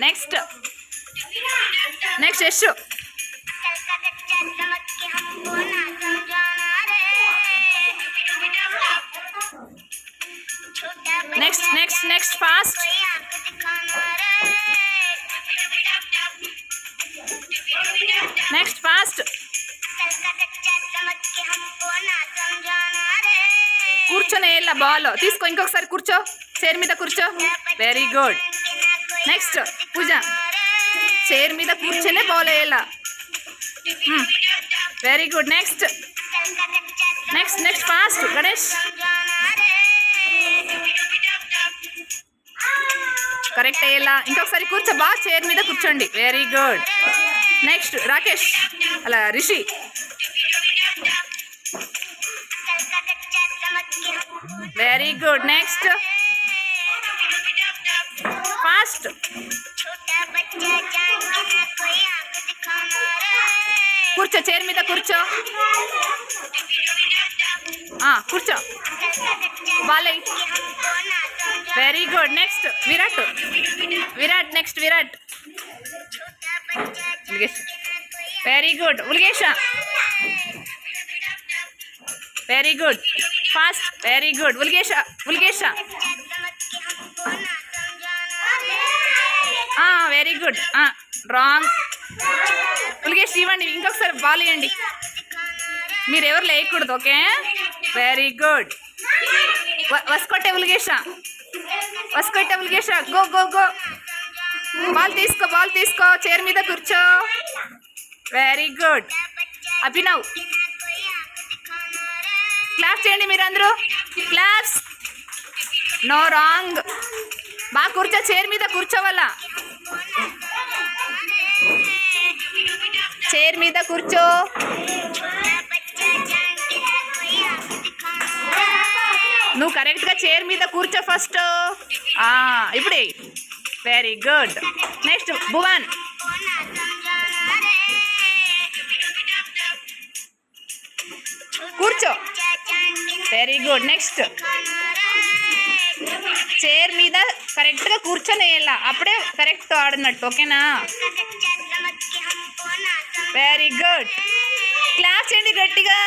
Next next Yash. Next next next fast. Next fast. కూర్చొని వెళ్ళా ball తీసుకో, ఇంకొకసారి కూర్చో, చైర్ మీద కూర్చో. Very good. నెక్స్ట్ పూజ, చైర్ మీద కూర్చొనే బాల్ వేయాలా. Very good. Next next next fast. Ganesh correct అయ్యేలా, ఇంకొకసారి కూర్చో, బాగా చైర్ మీద కూర్చోండి. Very good. నెక్స్ట్ రాకేష్, అలా Rishi. Very good. Next fast. కూర్చో, చైర్ మీద కూర్చో. కూర్చో Balayya. Very good. Next Virat. Virat next Virat. Very good. ఉల్గేష. Very good. Fast. Very good. ఉల్గేష. ఉల్గేష. Very good. రాంగ్. ఉల్గేష్ ఇవ్వండి, ఇంకొకసారి బాల్ ఇవ్వండి. మీరు ఎవరు లేయకూడదు. ఓకే. Very good. వస్కొట్టే ఉల్గేష. వస్కొట్టే ఉల్గేష. Go go go. బాల్ తీసుకో, బాల్ తీసుకో, చైర్ మీద కూర్చో. Very good. అభినవ్. క్లాప్స్ చేయండి మీరందరూ. క్లాప్స్. No wrong. బాగా కూర్చో, చైర్ మీద కూర్చోవాలా. చైర్ మీద కూర్చో. నువ్వు కరెక్ట్గా చైర్ మీద కూర్చో ఫస్ట్. ఇప్పుడే. Very good. నెక్స్ట్ భువన్. కూర్చో. Very good. నెక్స్ట్ చైర్ మీద కరెక్ట్గా కూర్చొని వేయాల, అప్పుడే కరెక్ట్ ఆడినట్టు. ఓకేనా. Very good. క్లాస్ చేయండి గట్టిగా.